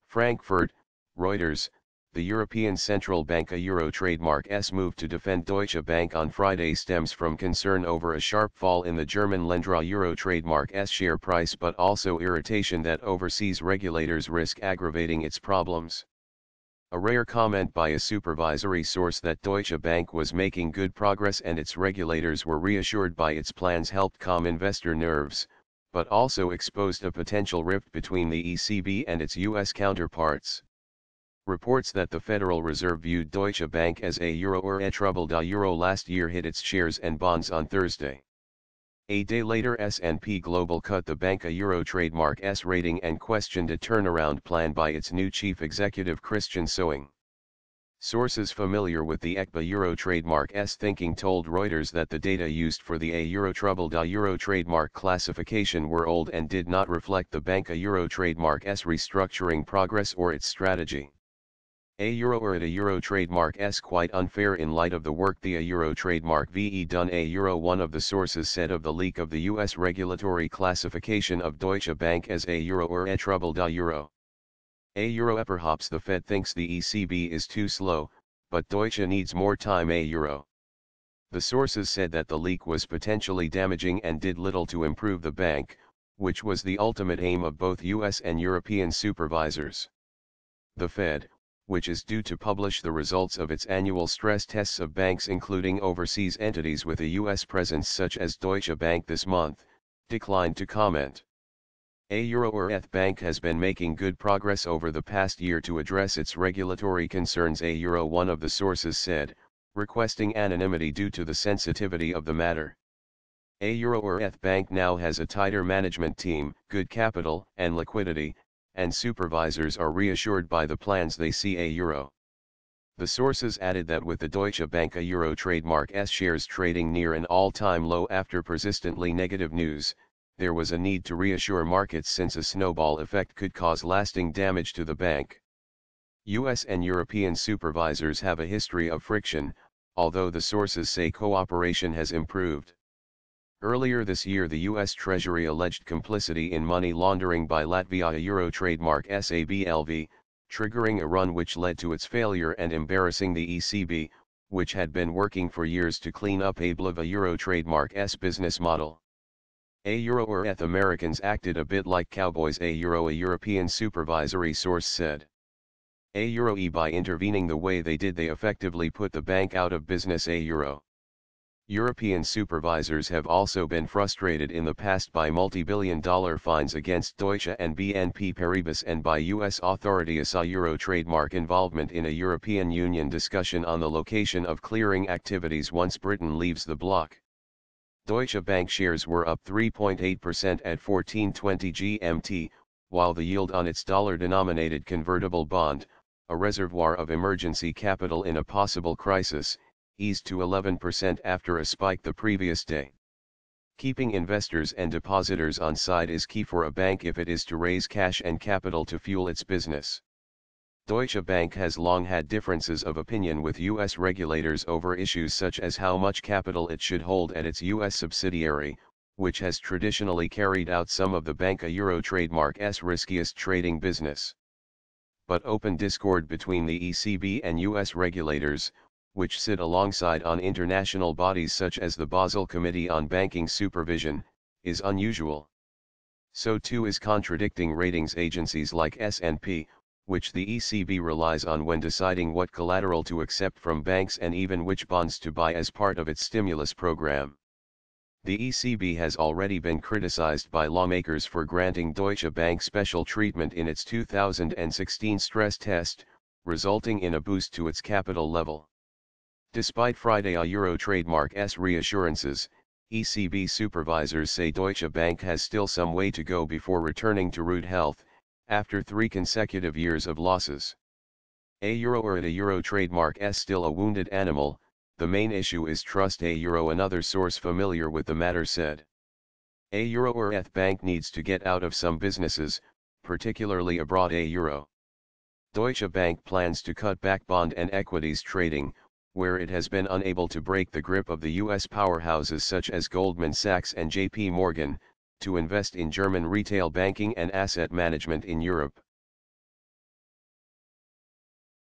Frankfurt, Reuters, the European Central Bank Euro trademark's move to defend Deutsche Bank on Friday stems from concern over a sharp fall in the German Ländler Euro trademark's share price but also irritation that overseas regulators risk aggravating its problems. A rare comment by a supervisory source that Deutsche Bank was making good progress and its regulators were reassured by its plans helped calm investor nerves, but also exposed a potential rift between the ECB and its U.S. counterparts. Reports that the Federal Reserve viewed Deutsche Bank as a euro or a troubled euro last year hit its shares and bonds on Thursday. A day later, S&P Global cut the bank euro trademark's rating and questioned a turnaround plan by its new chief executive Christian Soing. Sources familiar with the ECB euro trademark's thinking told Reuters that the data used for the euro troubled euro trademark classification were old and did not reflect the bank euro trademark's restructuring progress or its strategy. A euro or at a euro trademark's quite unfair in light of the work the euro trademark VE done a euro. One of the sources said of the leak of the US regulatory classification of Deutsche Bank as a euro or a troubled euro. A euro. Perhaps the Fed thinks the ECB is too slow, but Deutsche needs more time. A euro. The sources said that the leak was potentially damaging and did little to improve the bank, which was the ultimate aim of both US and European supervisors. The Fed, which is due to publish the results of its annual stress tests of banks including overseas entities with a U.S. presence such as Deutsche Bank this month, declined to comment. A euro or ETH bank has been making good progress over the past year to address its regulatory concerns. A euro. One of the sources said, requesting anonymity due to the sensitivity of the matter. A euro or ETH bank now has a tighter management team, good capital and liquidity, and supervisors are reassured by the plans they see. A euro. The sources added that with the Deutsche Bank euro trademark's shares trading near an all-time low after persistently negative news, there was a need to reassure markets since a snowball effect could cause lasting damage to the bank. US and European supervisors have a history of friction, although the sources say cooperation has improved. Earlier this year, the U.S. Treasury alleged complicity in money laundering by Latvia euro trademark SABLV, triggering a run which led to its failure and embarrassing the ECB, which had been working for years to clean up ABLV euro trademark's business model. A euro or ETH Americans acted a bit like cowboys. A euro. A European supervisory source said. A euro. By intervening the way they did, they effectively put the bank out of business. A euro. European supervisors have also been frustrated in the past by multi-billion-dollar fines against Deutsche and BNP Paribas and by US authorities a euro trademark involvement in a European Union discussion on the location of clearing activities once Britain leaves the bloc. Deutsche Bank shares were up 3.8% at 14:20 GMT, while the yield on its dollar-denominated convertible bond, a reservoir of emergency capital in a possible crisis, eased to 11% after a spike the previous day. Keeping investors and depositors on side is key for a bank if it is to raise cash and capital to fuel its business. Deutsche Bank has long had differences of opinion with U.S. regulators over issues such as how much capital it should hold at its U.S. subsidiary, which has traditionally carried out some of the bank euro trademark's riskiest trading business. But open discord between the ECB and U.S. regulators, which sit alongside on international bodies such as the Basel Committee on Banking Supervision, is unusual. So too is contradicting ratings agencies like S&P, which the ECB relies on when deciding what collateral to accept from banks and even which bonds to buy as part of its stimulus program. The ECB has already been criticized by lawmakers for granting Deutsche Bank special treatment in its 2016 stress test, resulting in a boost to its capital level. Despite Friday euro trademark's reassurances, ECB supervisors say Deutsche Bank has still some way to go before returning to root health, after 3 consecutive years of losses. A euro or at a euro trademark's still a wounded animal, the main issue is trust. A euro. Another source familiar with the matter said. A euro or ETH bank needs to get out of some businesses, particularly abroad. A euro. Deutsche Bank plans to cut back bond and equities trading, where it has been unable to break the grip of the U.S. powerhouses such as Goldman Sachs and J.P. Morgan, to invest in German retail banking and asset management in Europe.